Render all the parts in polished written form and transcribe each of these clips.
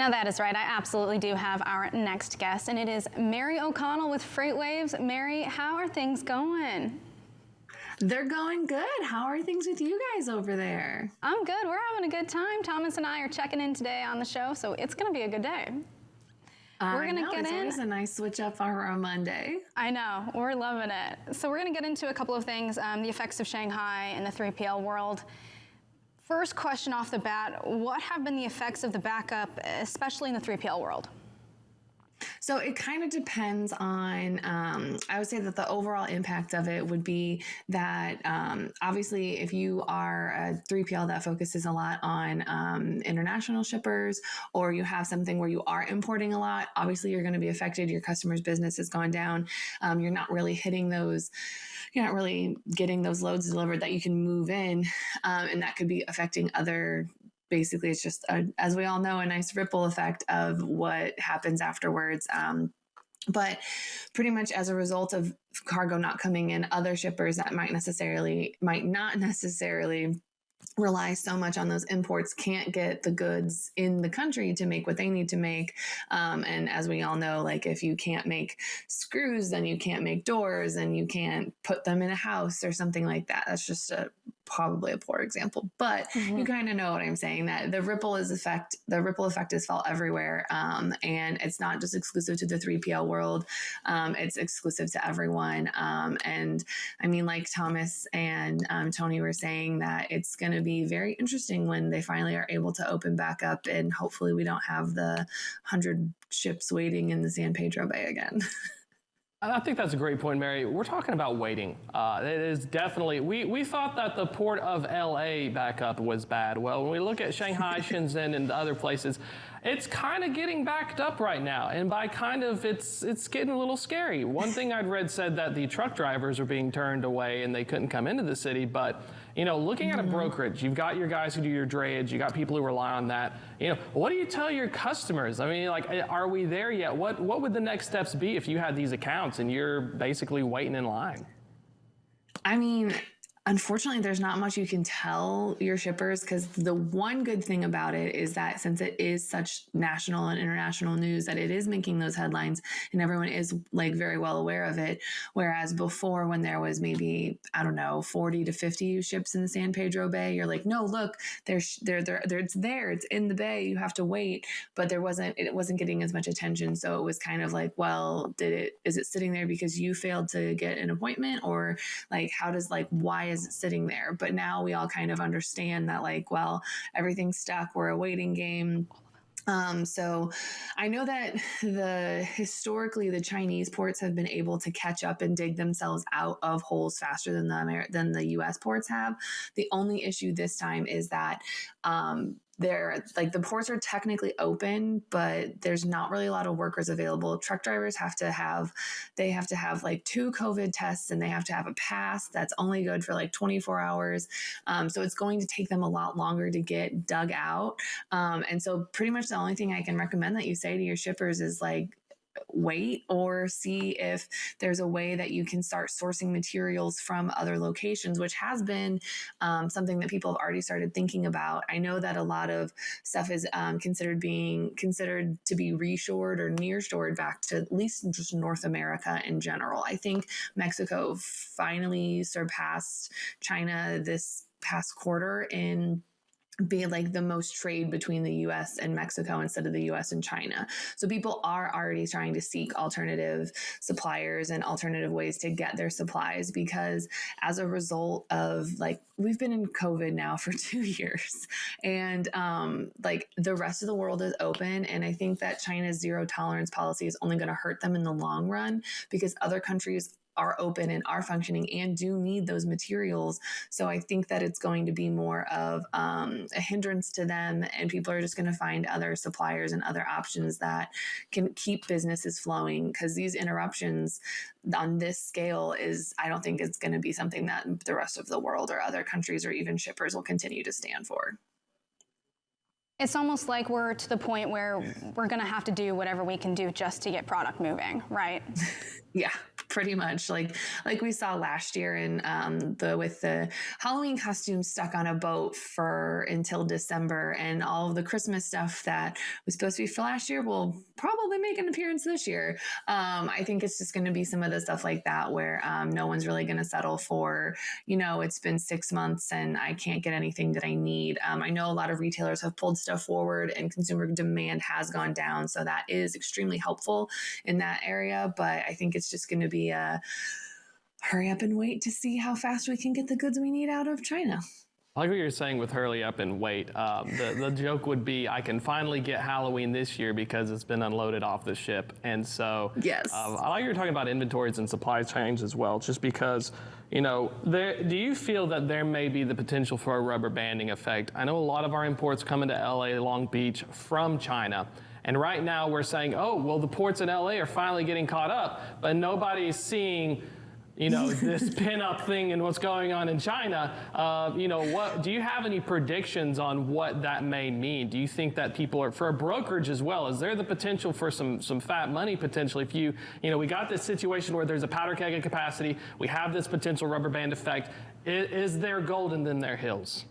Now that is right. I absolutely do have our next guest, and it is Mary O'Connell with FreightWaves. Mary, how are things going? They're going good. How are things with you guys over there? I'm good. We're having a good time. Thomas and I are checking in today on the show, so it's going to be a good day. We're going to get in. It's always a nice switch up for a Monday. I know. We're loving it. So we're going to get into a couple of things, the effects of Shanghai and the 3PL world. First question off the bat, what have been the effects of the backup, especially in the 3PL world? So it kind of depends on, I would say that the overall impact of it would be that obviously if you are a 3PL that focuses a lot on international shippers, or you have something where you are importing a lot, obviously you're going to be affected. Your customer's business has gone down. You're not really you're not really getting those loads delivered that you can move in. And that could be affecting other. Basically, it's just, as we all know, a nice ripple effect of what happens afterwards. But pretty much as a result of cargo not coming in, other shippers that might not necessarily rely so much on those imports can't get the goods in the country to make what they need to make. And as we all know, like if you can't make screws, then you can't make doors and you can't put them in a house or something like that. That's just probably a poor example, but you kind of know what I'm saying, that the ripple effect is felt everywhere. And it's not just exclusive to the 3PL world. It's exclusive to everyone. And I mean, like Thomas and Tony were saying, that it's going to be very interesting when they finally are able to open back up, and hopefully we don't have the 100 ships waiting in the San Pedro Bay again. I think that's a great point, Mary. We're talking about waiting. It is definitely, we thought that the port of LA backup was bad. Well, when we look at Shanghai, Shenzhen, and other places, it's kind of getting backed up right now. And by kind of, it's getting a little scary. One thing I'd read said that the truck drivers are being turned away and they couldn't come into the city. But, you know, looking at a brokerage, you've got your guys who do your drayage, you got people who rely on that. You know, what do you tell your customers? I mean, like, are we there yet? What would the next steps be if you had these accounts and you're basically waiting in line? I mean, unfortunately, there's not much you can tell your shippers, because the one good thing about it is that since it is such national and international news, that it is making those headlines and everyone is like very well aware of it. Whereas before, when there was maybe, I don't know, 40 to 50 ships in the San Pedro Bay, you're like, no, look, it's there, it's in the bay, you have to wait. But it wasn't getting as much attention. So it was kind of like, well, is it sitting there because you failed to get an appointment, or like, why is it sitting there? But now we all kind of understand that, like, well, everything's stuck, we're a waiting game. So I know that historically the Chinese ports have been able to catch up and dig themselves out of holes faster than the U.S. ports have. The only issue this time is that the ports are technically open, but there's not really a lot of workers available. Truck drivers have to have like 2 COVID tests, and they have to have a pass that's only good for like 24 hours. So it's going to take them a lot longer to get dug out. And so pretty much the only thing I can recommend that you say to your shippers is like, wait, or see if there's a way that you can start sourcing materials from other locations, which has been something that people have already started thinking about. I know that a lot of stuff is considered to be reshored or nearshored back to at least just North America in general. I think Mexico finally surpassed China this past quarter in being like the most trade between the US and Mexico instead of the US and China. So people are already trying to seek alternative suppliers and alternative ways to get their supplies, because as a result of, like, we've been in COVID now for 2 years, and like the rest of the world is open. And I think that China's zero tolerance policy is only going to hurt them in the long run, because other countries are open and are functioning and do need those materials. So I think that it's going to be more of a hindrance to them, and people are just going to find other suppliers and other options that can keep businesses flowing, because these interruptions on this scale I don't think it's going to be something that the rest of the world or other countries or even shippers will continue to stand for. It's almost like we're to the point where we're going to have to do whatever we can do just to get product moving, right? Yeah. pretty much like we saw last year in with the Halloween costumes stuck on a boat for until December, and all of the Christmas stuff that was supposed to be for last year will probably make an appearance this year. I think it's just going to be some of the stuff like that where no one's really going to settle for, it's been 6 months and I can't get anything that I need. I know a lot of retailers have pulled stuff forward and consumer demand has gone down, so that is extremely helpful in that area. But I think it's just going to be a hurry up and wait to see how fast we can get the goods we need out of China. I like what you're saying with hurry up and wait. The joke would be, I can finally get Halloween this year because it's been unloaded off the ship. And so yes, I like you're talking about inventories and supply chains as well, just because, do you feel that there may be the potential for a rubber banding effect? I know a lot of our imports come into LA, Long Beach from China. And right now we're saying, oh, well, the ports in LA are finally getting caught up, but nobody's seeing this pin-up thing and what's going on in China. What do you have any predictions on what that may mean? Do you think that people are, for a brokerage as well, is there the potential for some fat money potentially? If we got this situation where there's a powder keg of capacity, we have this potential rubber band effect. Is there gold in them there hills?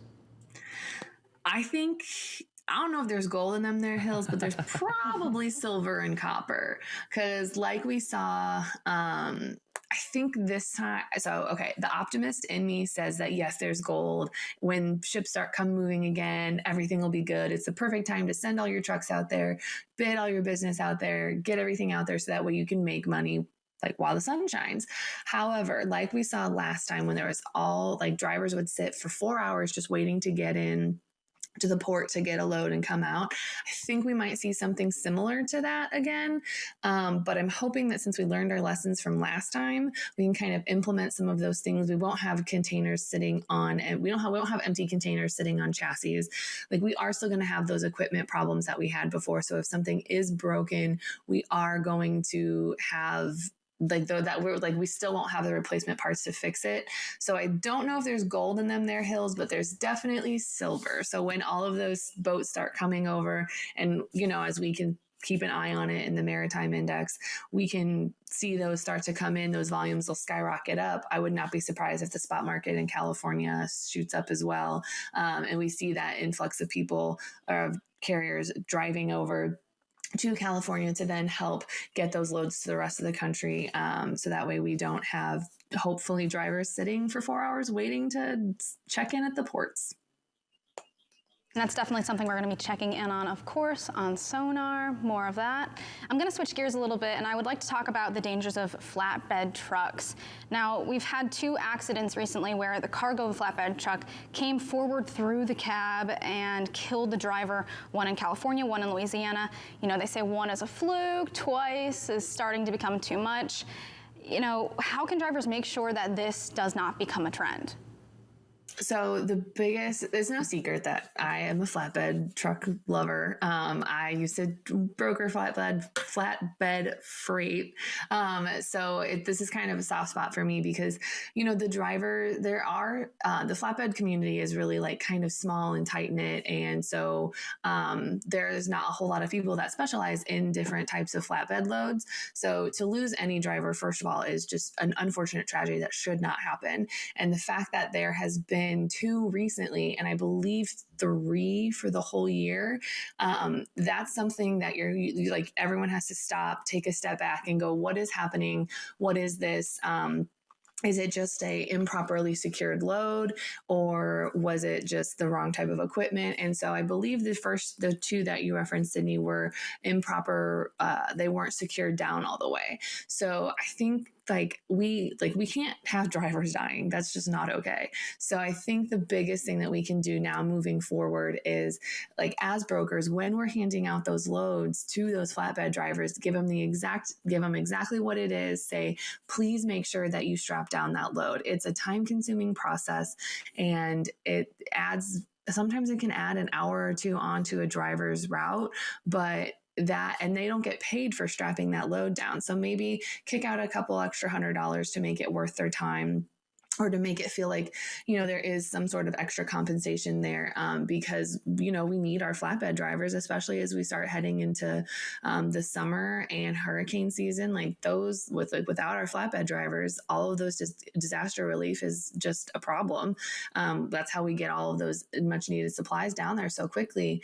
I don't know if there's gold in them there hills, but there's probably silver and copper. Because like we saw, I think this time, the optimist in me says that yes, there's gold. When ships come moving again, everything will be good. It's the perfect time to send all your trucks out there, bid all your business out there, get everything out there so that way you can make money while the sun shines. However, like we saw last time when there was drivers would sit for 4 hours just waiting to get in to the port to get a load and come out. I think we might see something similar to that again. But I'm hoping that since we learned our lessons from last time, we can kind of implement some of those things. We won't have containers sitting on, and we won't have empty containers sitting on chassis. We are still going to have those equipment problems that we had before. So if something is broken, we are going to have we still won't have the replacement parts to fix it. So I don't know if there's gold in them there hills, but there's definitely silver. So when all of those boats start coming over and, as we can keep an eye on it in the maritime index, we can see those start to come in, those volumes will skyrocket up. I would not be surprised if the spot market in California shoots up as well. And we see that influx of people, carriers driving over to California to then help get those loads to the rest of the country. So that way we don't have, hopefully, drivers sitting for 4 hours waiting to check in at the ports. And that's definitely something we're going to be checking in on, of course, on Sonar, more of that. I'm going to switch gears a little bit, and I would like to talk about the dangers of flatbed trucks. Now, we've had 2 accidents recently where the cargo flatbed truck came forward through the cab and killed the driver, one in California, one in Louisiana. They say one is a fluke, twice is starting to become too much. How can drivers make sure that this does not become a trend? So there's no secret that I am a flatbed truck lover. I used to broker flatbed freight. So this is kind of a soft spot for me because, the flatbed community is really kind of small and tight knit. And so there's not a whole lot of people that specialize in different types of flatbed loads. So to lose any driver, first of all, is just an unfortunate tragedy that should not happen. And the fact that there has been 2 recently, and I believe 3 for the whole year, that's something that everyone has to stop, take a step back and go, what is happening? What is this? Is it just a improperly secured load, or was it just the wrong type of equipment? And so I believe the 2 that you referenced, Sydney, were improper. They weren't secured down all the way. So I think we can't have drivers dying. That's just not okay. So I think the biggest thing that we can do now moving forward is as brokers, when we're handing out those loads to those flatbed drivers, give them exactly what it is. Say, please make sure that you strap down that load. It's a time consuming process, and sometimes it can add an hour or 2 onto a driver's route, and they don't get paid for strapping that load down. So maybe kick out a couple extra $100 to make it worth their time. or to make it feel like, there is some sort of extra compensation there, because, we need our flatbed drivers, especially as we start heading into the summer and hurricane season. Like those without our flatbed drivers, all of those disaster relief is just a problem. That's how we get all of those much needed supplies down there so quickly.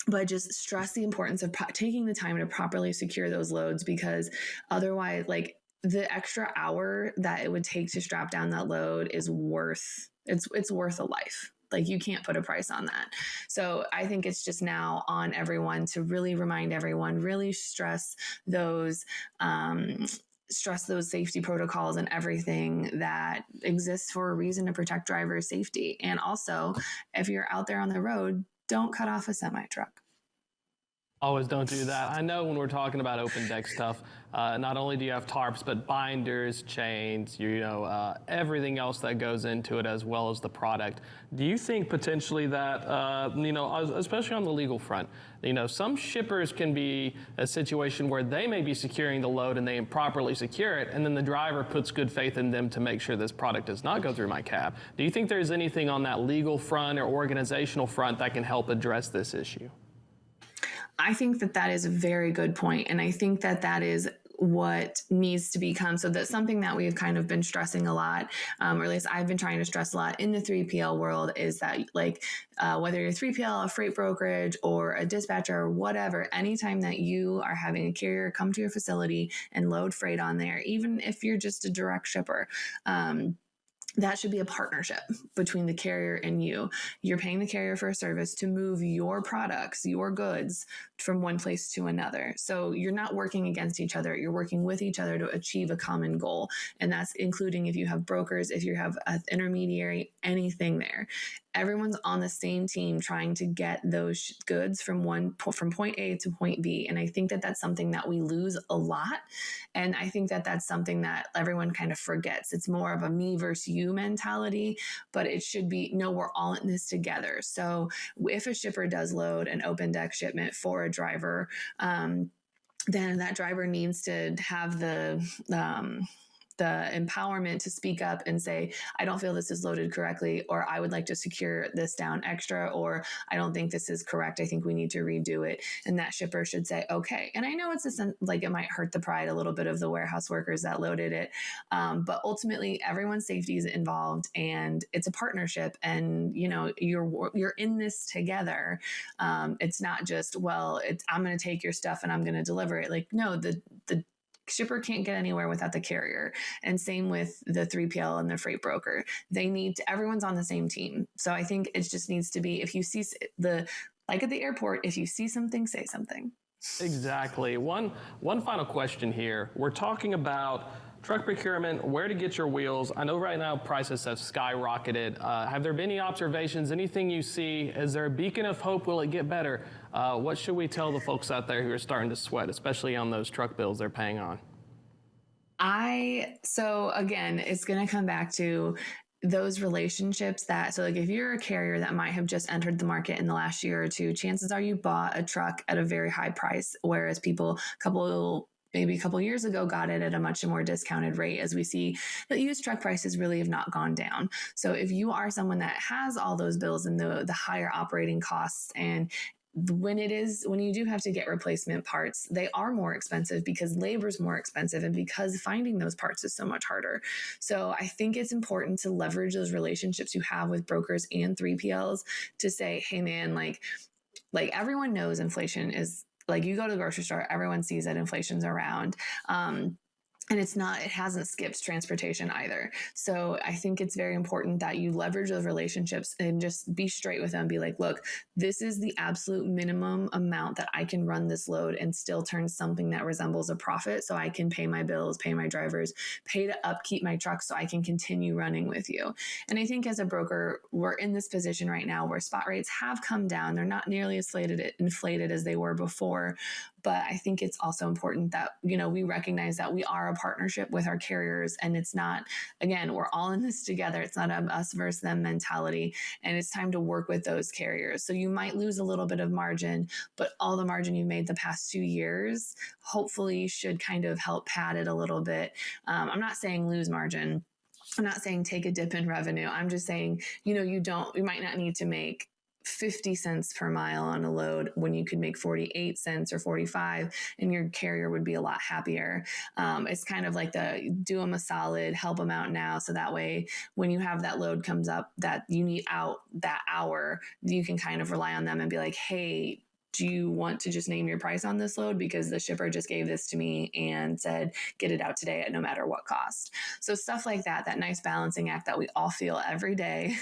But just stress the importance of taking the time to properly secure those loads, because otherwise, like, the extra hour that it would take to strap down that load is worth a life. Like, you can't put a price on that. So I think it's just now on everyone to really remind everyone, really stress those safety protocols and everything that exists for a reason to protect driver safety. And also, if you're out there on the road, don't cut off a semi truck. Always don't do that. I know when we're talking about open deck stuff, not only do you have tarps, but binders, chains, everything else that goes into it, as well as the product. Do you think potentially that, especially on the legal front, some shippers can be a situation where they may be securing the load and they improperly secure it, and then the driver puts good faith in them to make sure this product does not go through my cab. Do you think there's anything on that legal front or organizational front that can help address this issue? I think that is a very good point. And I think that is what needs to become. So that's something that we've kind of been stressing a lot, or at least I've been trying to stress a lot in the 3PL world, is that whether you're 3PL, a freight brokerage, or a dispatcher, or whatever, anytime that you are having a carrier come to your facility and load freight on there, even if you're just a direct shipper, that should be a partnership between the carrier and you. You're paying the carrier for a service to move your products, your goods, from one place to another. So you're not working against each other. You're working with each other to achieve a common goal. And that's including if you have brokers, if you have an intermediary, anything there. Everyone's on the same team trying to get those goods from point A to point B. And I think that that's something that we lose a lot. And I think that that's something that everyone kind of forgets. It's more of a me versus you mentality, but it should be, no, we're all in this together. So if a shipper does load an open deck shipment for a driver, then that driver needs to have the empowerment to speak up and say, I don't feel this is loaded correctly, or I would like to secure this down extra, or I don't think this is correct. I think we need to redo it. And that shipper should say, okay. And I know it might hurt the pride a little bit of the warehouse workers that loaded it. But ultimately everyone's safety is involved, and it's a partnership, and you're in this together. It's not just, I'm going to take your stuff and I'm going to deliver it. Like, no, the shipper can't get anywhere without the carrier. And same with the 3PL and the freight broker. Everyone's on the same team. So I think it just needs to be, if you see like at the airport, if you see something, say something. Exactly. One final question here. We're talking about truck procurement, where to get your wheels. I know right now prices have skyrocketed. Have there been any observations, anything you see? Is there a beacon of hope? Will it get better? What should we tell the folks out there who are starting to sweat, especially on those truck bills they're paying on? So again, it's going to come back to those relationships if you're a carrier that might have just entered the market in the last year or two, chances are you bought a truck at a very high price, whereas people maybe a couple years ago got it at a much more discounted rate, as we see that used truck prices really have not gone down. So if you are someone that has all those bills and the higher operating costs, and when you do have to get replacement parts, they are more expensive because labor is more expensive and because finding those parts is so much harder. So I think it's important to leverage those relationships you have with brokers and 3PLs to say, hey man, like everyone knows inflation is, like, you go to the grocery store, everyone sees that inflation's around. And it hasn't skipped transportation either. So I think it's very important that you leverage those relationships and just be straight with them. Be like, look, this is the absolute minimum amount that I can run this load and still turn something that resembles a profit, so I can pay my bills, pay my drivers, pay to upkeep my truck so I can continue running with you. And I think as a broker, we're in this position right now where spot rates have come down. They're not nearly as inflated as they were before. But I think it's also important that, we recognize that we are a partnership with our carriers, and it's not, again, we're all in this together. It's not a us versus them mentality, and it's time to work with those carriers. So you might lose a little bit of margin, but all the margin you made the past 2 years hopefully should kind of help pad it a little bit. I'm not saying lose margin, I'm not saying take a dip in revenue. I'm just saying, you might not need to make 50 cents per mile on a load when you could make 48 cents or 45, and your carrier would be a lot happier. It's kind of like do them a solid, help them out now. So that way, when you have that load comes up that you need out that hour, you can kind of rely on them and be like, hey, do you want to just name your price on this load? Because the shipper just gave this to me and said, get it out today at no matter what cost. So stuff like that nice balancing act that we all feel every day,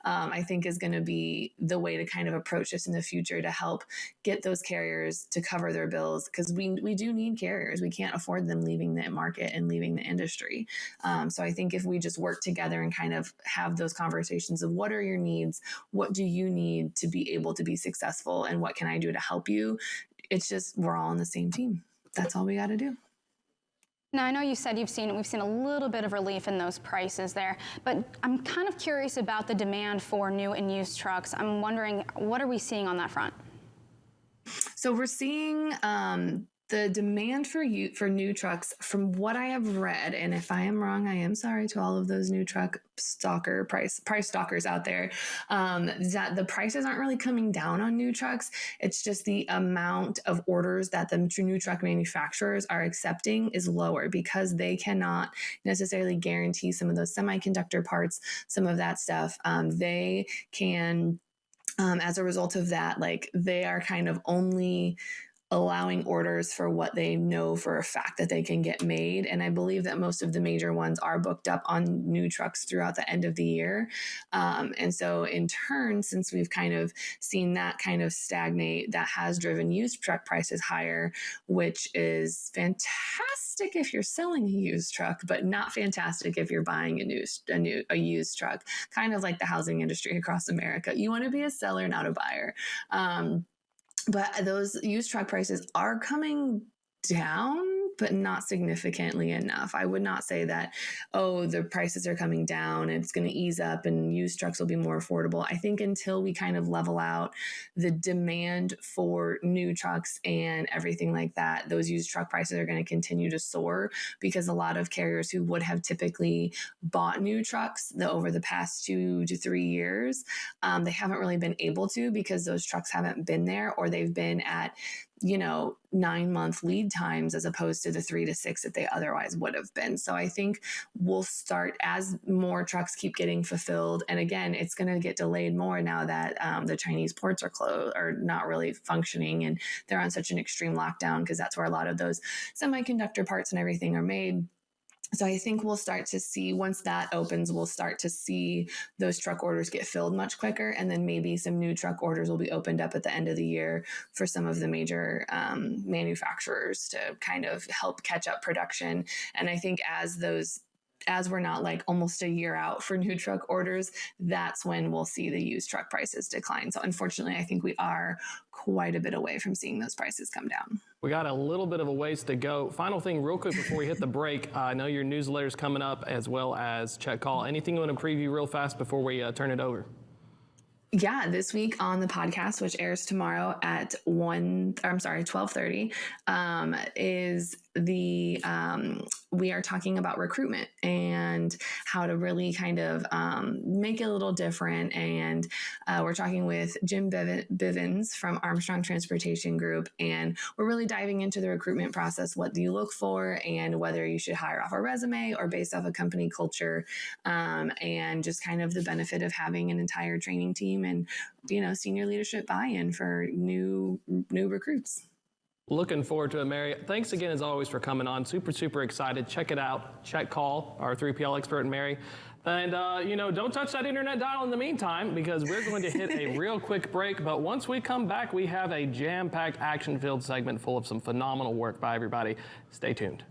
I think is going to be the way to kind of approach this in the future to help get those carriers to cover their bills. Because we do need carriers. We can't afford them leaving the market and leaving the industry. So I think if we just work together and kind of have those conversations of what are your needs? What do you need to be able to be successful? And what can I do to help you? It's just, we're all on the same team. That's all we got to do. Now, I know you said we've seen a little bit of relief in those prices there, but I'm kind of curious about the demand for new and used trucks. I'm wondering, what are we seeing on that front? So we're seeing the demand for new trucks, from what I have read, and if I am wrong, I am sorry to all of those new truck price stalkers out there, that the prices aren't really coming down on new trucks. It's just the amount of orders that the new truck manufacturers are accepting is lower because they cannot necessarily guarantee some of those semiconductor parts, some of that stuff. They can, as a result of that, like they are kind of only allowing orders for what they know for a fact that they can get made. And I believe that most of the major ones are booked up on new trucks throughout the end of the year. And so in turn, since we've kind of seen that kind of stagnate, that has driven used truck prices higher, which is fantastic if you're selling a used truck, but not fantastic if you're buying a used truck, kind of like the housing industry across America. You want to be a seller, not a buyer. But those used truck prices are coming down, but not significantly enough. I would not say that, the prices are coming down, it's going to ease up and used trucks will be more affordable. I think until we kind of level out the demand for new trucks and everything like that, those used truck prices are going to continue to soar because a lot of carriers who would have typically bought new trucks over the past 2 to 3 years, they haven't really been able to because those trucks haven't been there, or they've been at 9-month lead times as opposed to the 3 to 6 that they otherwise would have been. So I think we'll start as more trucks keep getting fulfilled. And again, it's going to get delayed more now that the Chinese ports are closed, or not really functioning, and they're on such an extreme lockdown because that's where a lot of those semiconductor parts and everything are made. So I think we'll start to see, once that opens, we'll start to see those truck orders get filled much quicker. And then maybe some new truck orders will be opened up at the end of the year for some of the major manufacturers to kind of help catch up production. And I think as we're not like almost a year out for new truck orders, that's when we'll see the used truck prices decline. So unfortunately, I think we are quite a bit away from seeing those prices come down. We got a little bit of a ways to go. Final thing real quick before we hit the break. I know your newsletter's coming up as well as Check Call. Anything you want to preview real fast before we turn it over? Yeah, this week on the podcast, which airs tomorrow at 12:30, is we are talking about recruitment and how to really kind of make it a little different. And we're talking with Jim Bivens from Armstrong Transportation Group, and we're really diving into the recruitment process. What do you look for, and whether you should hire off a resume or based off a company culture, and just kind of the benefit of having an entire training team and senior leadership buy-in for new recruits. Looking forward to it, Mary. Thanks again, as always, for coming on. Super excited. Check it out. Check Call, our 3PL expert, Mary. And, don't touch that internet dial in the meantime, because we're going to hit a real quick break. But once we come back, we have a jam-packed, action-filled segment full of some phenomenal work by everybody. Stay tuned.